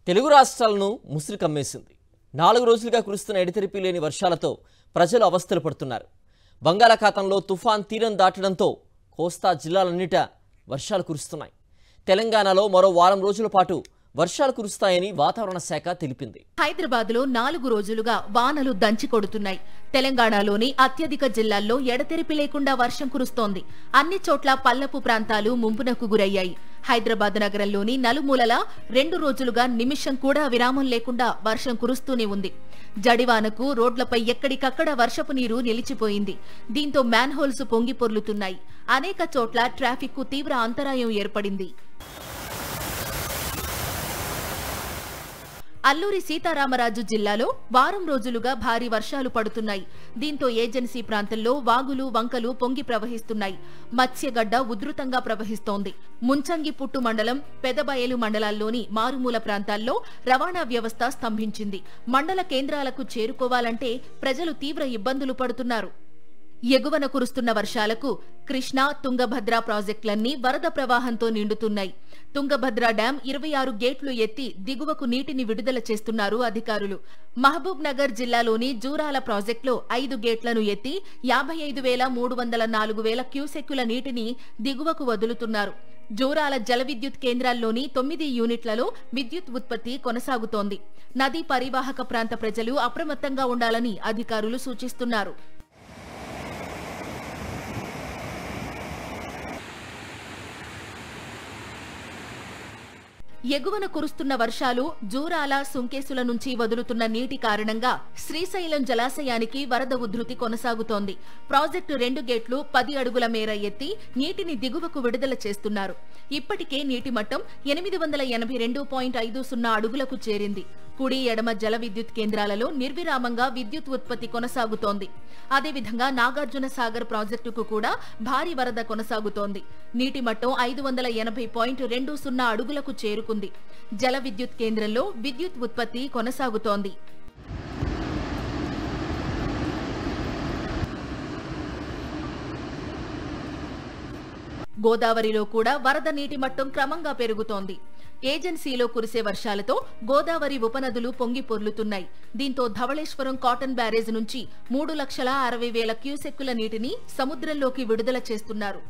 తెలుగు రాష్ట్రాలను ముసురు కమ్మేసింది. 4 రోజులుగా కురుస్తున్న ఎడతెరిపి లేని వర్షాలతో ప్రజలు అవస్థలు పడుతున్నారు. బంగాళాఖాతంలో తుఫాన్ తీరం దాటడంతో కోస్తా జిల్లాలన్నిట వర్షాలు కురుస్తున్నాయి. తెలంగాణలో మరో వారం రోజుల పాటు వర్షాలు కురుస్తాయని వాతావరణ శాఖ తెలిపింది. హైదరాబాద్లో 4 రోజులుగా వానలు దంచి కొడుతున్నాయి. తెలంగాణలోని అత్యధిక జిల్లాల్లో ఎడతెరిపి లేకుండా వర్షం కురుస్తోంది. అన్ని చోట్ల పల్లపు ప్రాంతాలు ముంపునకు గురయ్యాయి. హైదరాబాద్ నగరంలోని నలుమూలలా 2 రోజులుగా నిమిషం కూడా విరామం లేకుండా వర్షం కురుస్తూనే ఉంది. జడివానకు రోడ్లపై ఎక్కడికక్కడ వర్షపు నీరు నిలిచిపోయింది. దీంతో మ్యాన్హోల్స్ పొంగి పొర్లుతున్నాయి. అనేక చోట్ల ట్రాఫిక్ కు తీవ్ర అంతరాయం ఏర్పడింది. అల్లూరి సీతారామరాజు జిల్లాలో వారం రోజులుగా భారీ వర్షాలు పడుతున్నాయి. దీంతో ఏజెన్సీ ప్రాంతంలో వాగులు వంకలు పొంగి ప్రవహిస్తున్నాయి. మత్స్యగడ్డ ఉధృతంగా ప్రవహిస్తోంది. ముంచంగిపుట్టు మండలం, పెదబయలు మండలాల్లోని మారుమూల ప్రాంతాల్లో రవాణా వ్యవస్థ స్తంభించింది. మండల కేంద్రాలకు చేరుకోవాలంటే ప్రజలు తీవ్ర ఇబ్బందులు పడుతున్నారు. ఎగువన కురుస్తున్న వర్షాలకు కృష్ణా, తుంగభద్ర ప్రాజెక్టులన్నీ వరద ప్రవాహంతో నిండుతున్నాయి. తుంగభద్ర డ్యాం 26 గేట్లు ఎత్తి దిగువకు నీటిని విడుదల చేస్తున్నారు అధికారులు. మహబూబ్ నగర్ జిల్లాలోని జూరాల ప్రాజెక్టులో 5 గేట్లను ఎత్తి 55,304 క్యూసెక్కుల నీటిని దిగువకు వదులుతున్నారు. జూరాల జల విద్యుత్ కేంద్రాల్లోని 9 యూనిట్లలో విద్యుత్ ఉత్పత్తి కొనసాగుతోంది. నదీ పరివాహక ప్రాంత ప్రజలు అప్రమత్తంగా ఉండాలని అధికారులు సూచిస్తున్నారు. ఎగువన కురుస్తున్న వర్షాలు, జూరాల, సుంకేసుల నుంచి వదులుతున్న నీటి కారణంగా శ్రీశైలం జలాశయానికి వరద ఉధృతి కొనసాగుతోంది. ప్రాజెక్టు 2 గేట్లు 10 అడుగుల మేర ఎత్తి నీటిని దిగువకు విడుదల చేస్తున్నారు. ఇప్పటికే నీటి మట్టం 882.50 అడుగులకు చేరింది. కుడి, ఎడమ జల విద్యుత్ కేంద్రాలలో నిర్విరామంగా విద్యుత్ ఉత్పత్తి కొనసాగుతోంది. అదేవిధంగా నాగార్జున సాగర్ ప్రాజెక్టుకు కూడా భారీ వరద కొనసాగుతోంది. నీటి మట్టం 580.20 అడుగులకు చేరుకుంది. జల విద్యుత్ కేంద్రంలో విద్యుత్ ఉత్పత్తి కొనసాగుతోంది. గోదావరిలో కూడా వరద నీటి మట్టం క్రమంగా పెరుగుతోంది. ఏజెన్సీలో కురిసే వర్షాలతో గోదావరి ఉపనదులు పొంగి పొర్లుతున్నాయి. దీంతో ధవళేశ్వరం కాటన్ బ్యారేజ్ నుంచి 3,60,60,000 క్యూసెక్కుల నీటిని సముద్రంలోకి విడుదల చేస్తున్నారు.